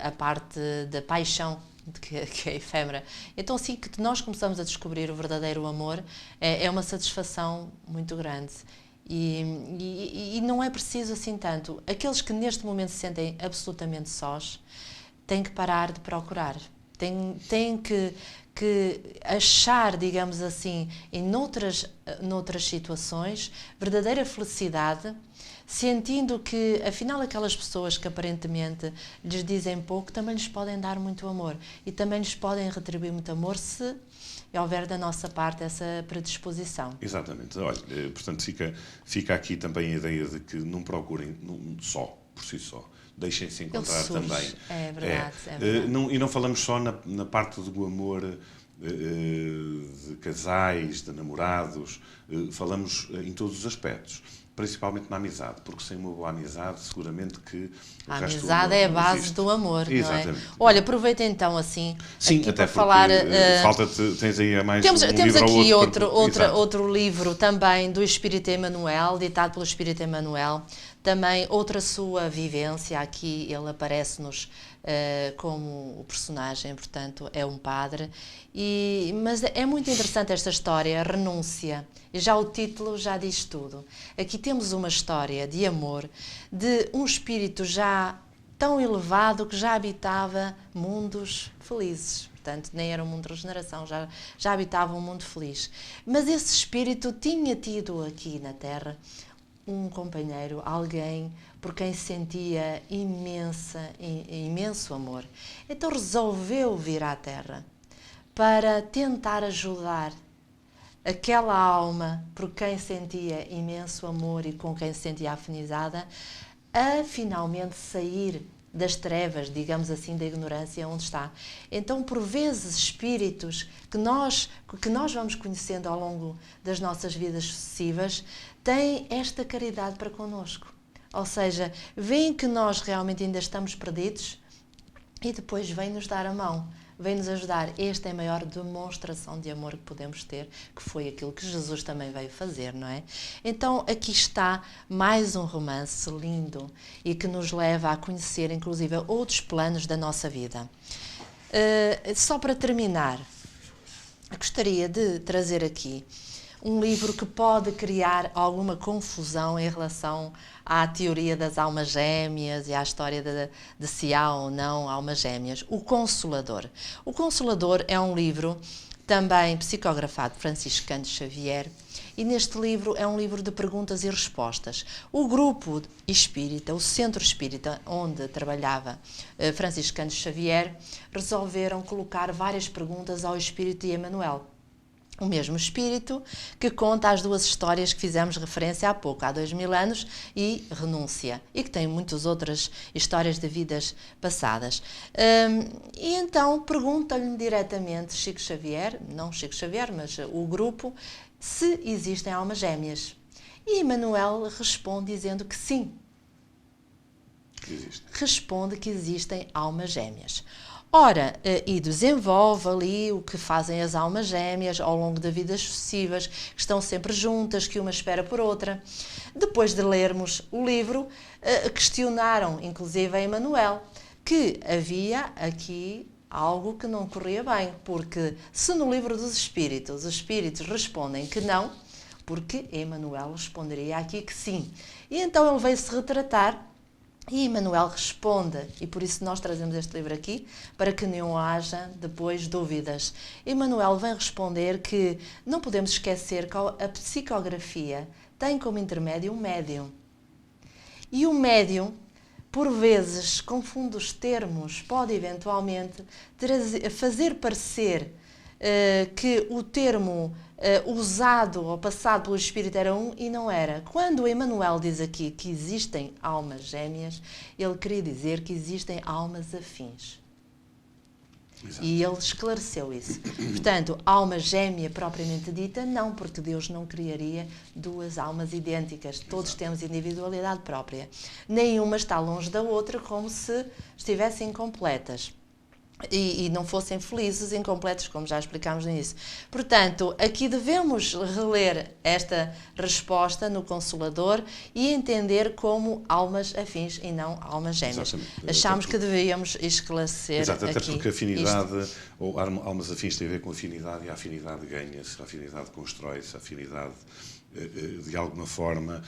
a parte da paixão, que é efêmera. Então, assim que nós começamos a descobrir o verdadeiro amor, é uma satisfação muito grande. E não é preciso assim tanto. Aqueles que neste momento se sentem absolutamente sós, têm que parar de procurar. Têm que achar, digamos assim, noutras situações, verdadeira felicidade, sentindo que, afinal, aquelas pessoas que aparentemente lhes dizem pouco, também lhes podem dar muito amor e também lhes podem retribuir muito amor se houver da nossa parte essa predisposição. Exatamente. Olha, portanto, fica aqui também a ideia de que não procurem só, por si só. Deixem-se encontrar também. É verdade. É verdade. E não falamos só na parte do amor de casais, de namorados, falamos em todos os aspectos. Principalmente na amizade, porque sem uma boa amizade, seguramente que a amizade é a base do amor, exatamente, não é? Olha, aproveita então assim, sim, aqui até para falar... falta-te, tens aí a mais temos livro aqui ou outro livro também do Espírito Emmanuel, ditado pelo Espírito Emmanuel, também outra sua vivência, aqui ele aparece-nos como o personagem, portanto, é um padre, mas é muito interessante esta história, a renúncia. E já o título já diz tudo. Aqui temos uma história de amor, de um espírito já tão elevado que já habitava mundos felizes. Portanto, nem era um mundo de regeneração, já habitava um mundo feliz. Mas esse espírito tinha tido aqui na Terra um companheiro, alguém por quem sentia imenso amor. Então resolveu vir à Terra para tentar ajudar aquela alma por quem sentia imenso amor e com quem se sentia afinizada a finalmente sair das trevas, digamos assim, da ignorância onde está. Então, por vezes, espíritos que nós vamos conhecendo ao longo das nossas vidas sucessivas têm esta caridade para connosco. Ou seja, veem que nós realmente ainda estamos perdidos e depois vêm-nos dar a mão, vêm-nos ajudar. Esta é a maior demonstração de amor que podemos ter, que foi aquilo que Jesus também veio fazer, não é? Então, aqui está mais um romance lindo e que nos leva a conhecer, inclusive, outros planos da nossa vida. Só para terminar, gostaria de trazer aqui um livro que pode criar alguma confusão em relação à teoria das almas gêmeas e à história de se há ou não almas gêmeas. O Consolador. O Consolador é um livro também psicografado por Francisco Cândido Xavier e neste livro é um livro de perguntas e respostas. O grupo espírita, o centro espírita onde trabalhava Franciscano Xavier, resolveram colocar várias perguntas ao espírito de Emmanuel. O mesmo espírito que conta as duas histórias que fizemos referência há pouco, há 2000 anos e Renúncia, e que tem muitas outras histórias de vidas passadas. E então pergunta-lhe diretamente Chico Xavier, não Chico Xavier, mas o grupo, se existem almas gêmeas. E Emmanuel responde dizendo que sim. Que existe. Responde que existem almas gêmeas. Ora, e desenvolve ali o que fazem as almas gêmeas ao longo de vidas sucessivas, que estão sempre juntas, que uma espera por outra. Depois de lermos o livro, questionaram, inclusive a Emmanuel, que havia aqui algo que não corria bem, porque se no livro dos espíritos os espíritos respondem que não, porque Emmanuel responderia aqui que sim. E então ele veio-se retratar. E Emmanuel responde, e por isso nós trazemos este livro aqui, para que não haja depois dúvidas. Emmanuel vem responder que não podemos esquecer que a psicografia tem como intermédio um médium. E o médium, por vezes, confunde os termos, pode eventualmente fazer parecer que o termo usado ou passado pelo espírito era um e não era. Quando Emmanuel diz aqui que existem almas gêmeas, ele queria dizer que existem almas afins. Exato. E ele esclareceu isso. Portanto, alma gêmea propriamente dita, não, porque Deus não criaria duas almas idênticas. Todos temos individualidade própria. Nenhuma está longe da outra, como se estivessem incompletas. E não fossem felizes, incompletos, como já explicámos no início. Portanto, aqui devemos reler esta resposta no Consolador e entender como almas afins e não almas gêmeas. Achámos que devíamos esclarecer. Exato, até aqui porque afinidade, ou almas afins tem a ver com afinidade, e a afinidade ganha-se, a afinidade constrói-se, a afinidade de alguma forma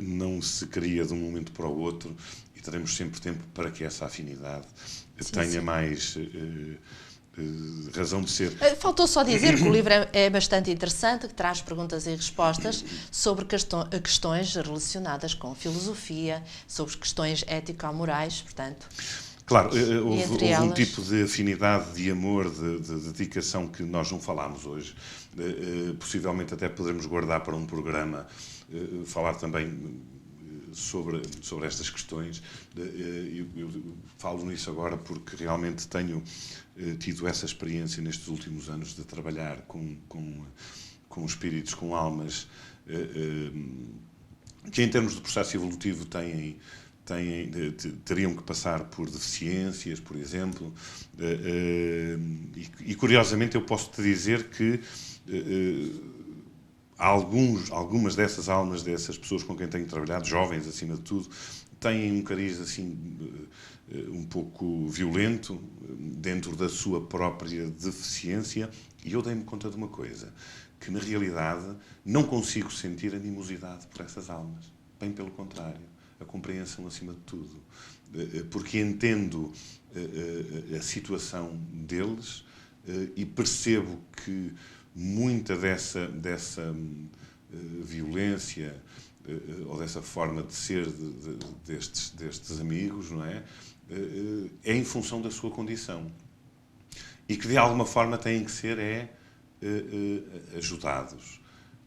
não se cria de um momento para o outro, e teremos sempre tempo para que essa afinidade tenha mais razão de ser. Faltou só dizer que o livro é bastante interessante, que traz perguntas e respostas sobre questões relacionadas com filosofia, sobre questões ético-morais, portanto... Claro, houve um tipo de afinidade, de amor, de dedicação que nós não falámos hoje. Possivelmente até poderemos guardar para um programa, falar também sobre estas questões. Eu falo nisso agora porque realmente tenho tido essa experiência nestes últimos anos de trabalhar com espíritos, com almas, que em termos de processo evolutivo teriam que passar por deficiências, por exemplo, e curiosamente eu posso te dizer que algumas dessas almas, dessas pessoas com quem tenho trabalhado, jovens acima de tudo, têm um cariz assim um pouco violento dentro da sua própria deficiência, e eu dei-me conta de uma coisa, que na realidade não consigo sentir animosidade por essas almas, bem pelo contrário, a compreensão acima de tudo, porque entendo a situação deles e percebo que muita dessa violência ou dessa forma de ser destes amigos, não é? É em função da sua condição. E que de alguma forma têm que ser ajudados.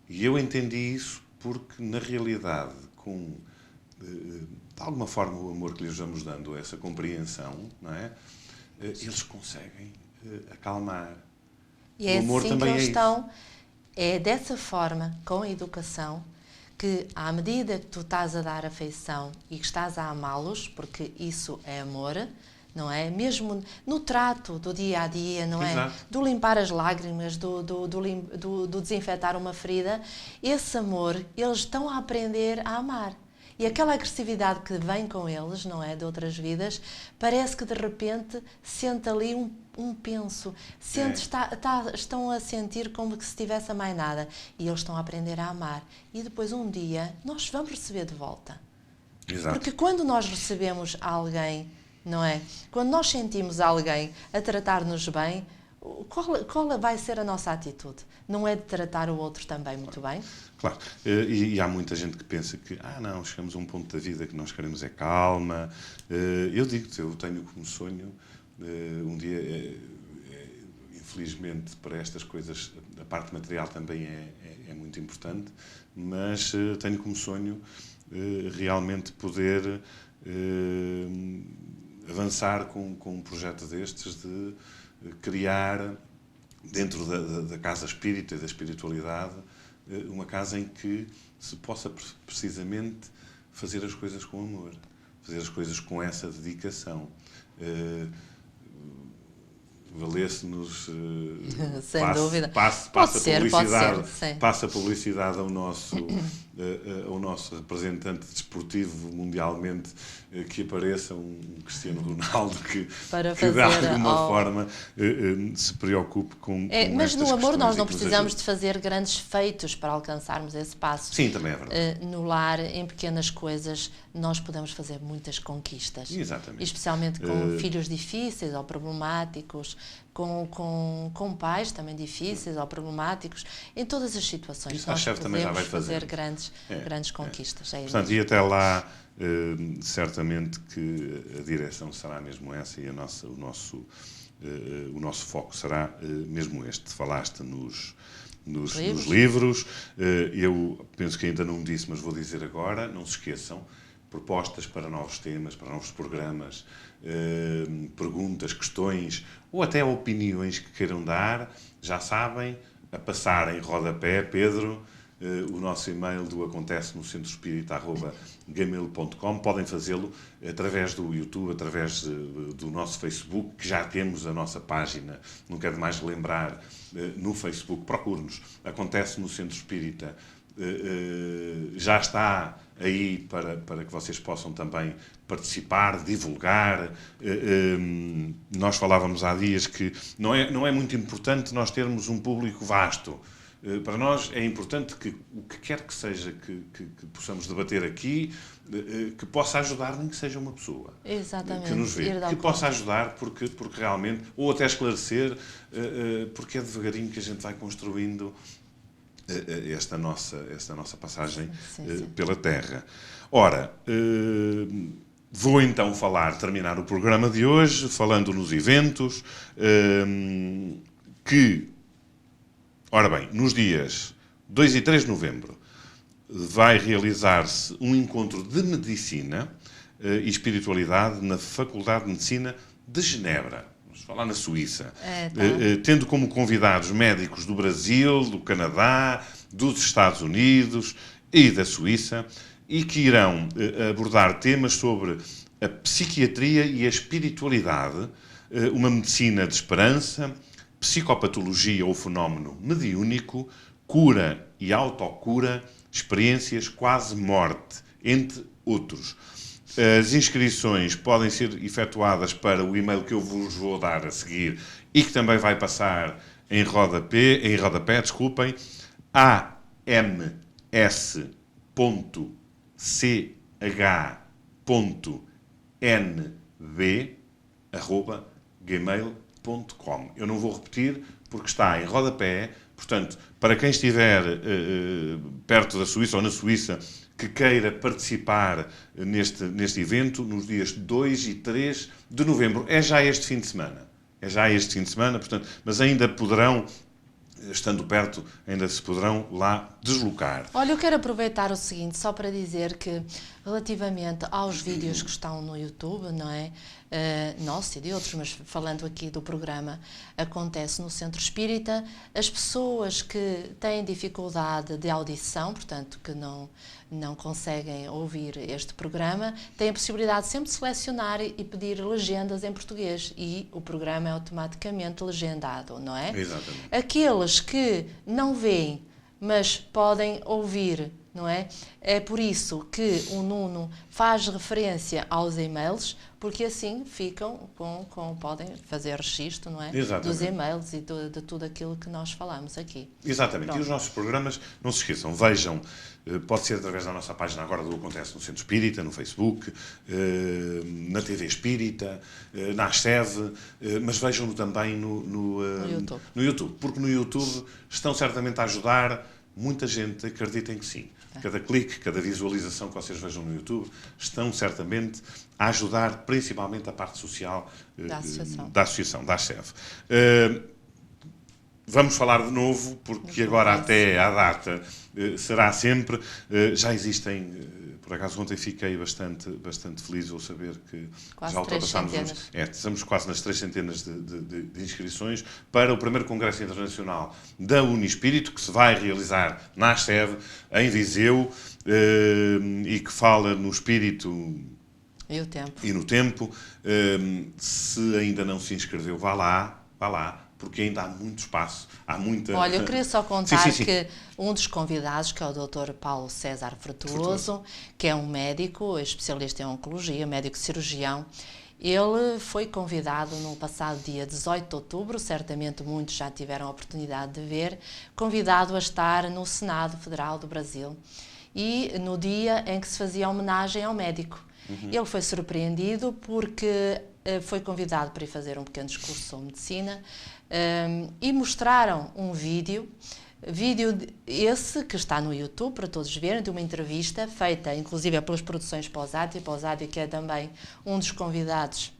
E eu entendi isso porque, na realidade, de alguma forma o amor que lhes vamos dando, essa compreensão, não é? Eles conseguem acalmar. E é assim que eles estão. É dessa forma, com a educação, que à medida que tu estás a dar afeição e que estás a amá-los, porque isso é amor, não é? Mesmo no trato do dia a dia, não é? Exato. Do limpar as lágrimas, do desinfetar uma ferida, esse amor, eles estão a aprender a amar. E aquela agressividade que vem com eles, não é, de outras vidas, parece que de repente sente ali um penso, estão a sentir como que se tivesse a mais nada. E eles estão a aprender a amar. E depois um dia nós vamos receber de volta. Exato. Porque quando nós recebemos alguém, não é? Quando nós sentimos alguém a tratar-nos bem, qual vai ser a nossa atitude? Não é de tratar o outro também muito bem? Claro, e há muita gente que pensa que, não, chegamos a um ponto da vida que nós queremos é calma. Eu digo-te, eu tenho como sonho, um dia, infelizmente, para estas coisas, a parte material também é muito importante, mas tenho como sonho realmente poder avançar com um projeto destes de criar, dentro da casa espírita e da espiritualidade, uma casa em que se possa precisamente fazer as coisas com amor, fazer as coisas com essa dedicação. Valesse-nos, sem dúvida. Passa publicidade ao nosso representante desportivo mundialmente, que apareça um Cristiano Ronaldo que de alguma forma se preocupe com mas no amor nós não precisamos de fazer grandes feitos para alcançarmos esse passo. Sim, também é verdade. No lar, em pequenas coisas, nós podemos fazer muitas conquistas. Exatamente. Especialmente com filhos difíceis ou problemáticos, com pais também difíceis ou problemáticos, em todas as situações. Isso nós podemos fazer grandes conquistas. Portanto, e até lá, certamente que a direção será mesmo essa e o nosso foco será mesmo este. Falaste nos livros. Eu penso que ainda não disse, mas vou dizer agora, não se esqueçam, propostas para novos temas, para novos programas, perguntas, questões ou até opiniões que queiram dar, já sabem, a passar em rodapé, Pedro, o nosso e-mail do acontece no centroespírita@gmail.com. Podem fazê-lo através do YouTube, através do nosso Facebook, que já temos a nossa página, não quero mais lembrar, no Facebook, procure-nos, acontece no Centro Espírita. Já está aí para que vocês possam também participar, divulgar. Nós falávamos há dias que não é muito importante nós termos um público vasto. Para nós é importante que o que quer que seja que possamos debater aqui, que possa ajudar, nem que seja uma pessoa. Exatamente. Que nos vê, que possa ajudar, porque realmente, ou até esclarecer, porque é devagarinho que a gente vai construindo esta nossa passagem pela Terra. Ora, vou então terminar o programa de hoje, falando nos eventos, ora bem, nos dias 2 e 3 de novembro vai realizar-se um encontro de medicina e espiritualidade na Faculdade de Medicina de Genebra. Vamos falar na Suíça. Tendo como convidados médicos do Brasil, do Canadá, dos Estados Unidos e da Suíça, e que irão abordar temas sobre a psiquiatria e a espiritualidade, uma medicina de esperança, psicopatologia ou fenómeno mediúnico, cura e autocura, experiências quase morte, entre outros. As inscrições podem ser efetuadas para o e-mail que eu vos vou dar a seguir e que também vai passar em rodapé, ams.ch.nb@gmail.com. Eu não vou repetir porque está em rodapé. Portanto, para quem estiver perto da Suíça ou na Suíça, que queira participar neste evento, nos dias 2 e 3 de novembro. É já este fim de semana, portanto, mas ainda poderão, estando perto, ainda se poderão lá deslocar. Olha, eu quero aproveitar o seguinte, só para dizer que, relativamente aos vídeos que estão no YouTube, não é? Nosso e de outros, mas falando aqui do programa, acontece no Centro Espírita, as pessoas que têm dificuldade de audição, portanto, que não conseguem ouvir este programa, têm a possibilidade sempre de selecionar e pedir legendas em português e o programa é automaticamente legendado, não é? Exatamente. Aqueles que não veem, mas podem ouvir não é? É por isso que o Nuno faz referência aos e-mails, porque assim ficam podem fazer registro, não é? Exatamente. Dos e-mails e de tudo aquilo que nós falamos aqui. Exatamente. Pronto. E os nossos programas, não se esqueçam, vejam, pode ser através da nossa página agora do Acontece no Centro Espírita, no Facebook, na TV Espírita, na ASTEV, mas vejam-no também no YouTube. Porque no YouTube estão certamente a ajudar muita gente, acreditem que sim. Cada clique, cada visualização que vocês vejam no YouTube estão certamente a ajudar principalmente a parte social da associação, da ASTEV. Vamos falar de novo, porque agora até à data será sempre. Já existem, por acaso ontem fiquei bastante feliz ao saber que quase já ultrapassámos estamos quase nas 300 de inscrições para o primeiro Congresso Internacional da Unispírito, que se vai realizar na ASTEV, em Viseu, e que fala no espírito e no tempo. Se ainda não se inscreveu, vá lá, porque ainda há muito espaço, há muita... Olha, eu queria só contar sim. que um dos convidados, que é o Dr. Paulo César Frutuoso, que é um médico, especialista em oncologia, médico cirurgião, ele foi convidado no passado dia 18 de outubro, certamente muitos já tiveram a oportunidade de ver, convidado a estar no Senado Federal do Brasil e no dia em que se fazia homenagem ao médico. Ele foi surpreendido porque foi convidado para ir fazer um pequeno discurso sobre medicina e mostraram um vídeo esse que está no YouTube para todos verem, de uma entrevista feita inclusive pelas produções Pausádio, que é também um dos convidados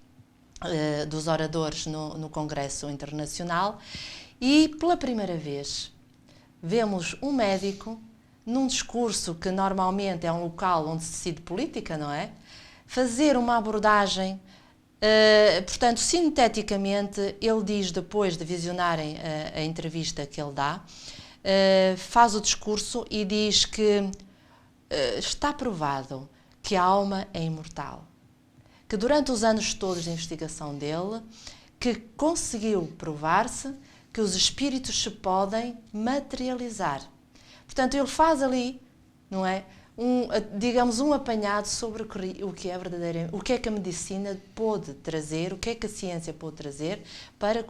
dos oradores no Congresso Internacional, e pela primeira vez vemos um médico num discurso que normalmente é um local onde se decide política, não é? Fazer uma abordagem, portanto, sinteticamente, ele diz, depois de visionarem a entrevista que ele dá, faz o discurso e diz que está provado que a alma é imortal, que durante os anos todos de investigação dele, que conseguiu provar-se que os espíritos se podem materializar. Portanto, ele faz ali, não é? Digamos, um apanhado sobre o que é verdadeiro, o que é que a medicina pode trazer, o que é que a ciência pode trazer para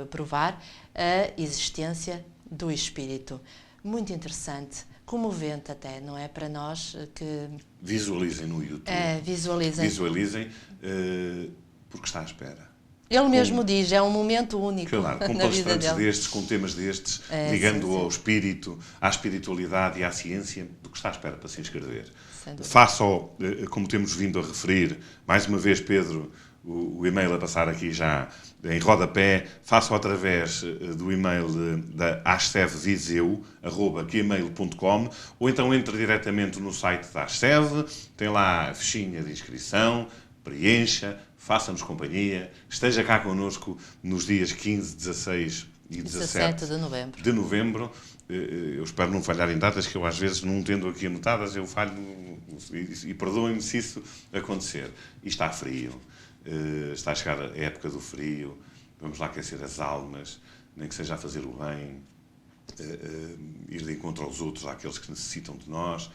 provar a existência do espírito. Muito interessante, comovente até, não é? Para nós que... Visualizem no YouTube. Visualizem, porque está à espera. Ele mesmo diz, é um momento único claro, com na vida dele. destes, com temas destes, ligando ao espírito, à espiritualidade e à ciência, do que está à espera para se inscrever. Faça-o, como temos vindo a referir, mais uma vez, Pedro, o e-mail a passar aqui já em rodapé, faça-o através do e-mail da astevviseu@gmail.com, ou então entre diretamente no site da Asteve, tem lá a fichinha de inscrição, preencha, faça-nos companhia, esteja cá connosco nos dias 15, 16 e 17 de novembro. Eu espero não falhar em datas, que eu às vezes, não tendo aqui anotadas, eu falho e perdoem-me se isso acontecer. E está frio, está a chegar a época do frio, vamos lá aquecer as almas, nem que seja a fazer o bem, ir de encontro aos outros, àqueles que necessitam de nós.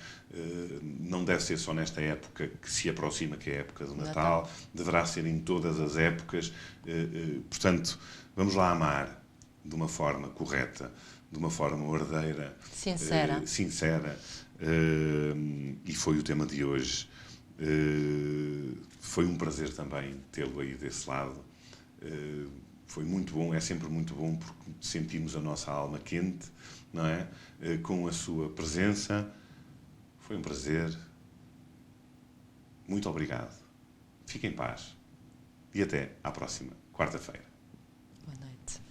Não deve ser só nesta época que se aproxima, que é a época do Natal, deverá ser em todas as épocas. Portanto, vamos lá amar de uma forma correta, de uma forma ordeira, sincera. E foi o tema de hoje. Foi um prazer também tê-lo aí desse lado. Foi muito bom, é sempre muito bom, porque sentimos a nossa alma quente, não é? Com a sua presença. Foi um prazer. Muito obrigado. Fiquem em paz. E até à próxima quarta-feira. Boa noite.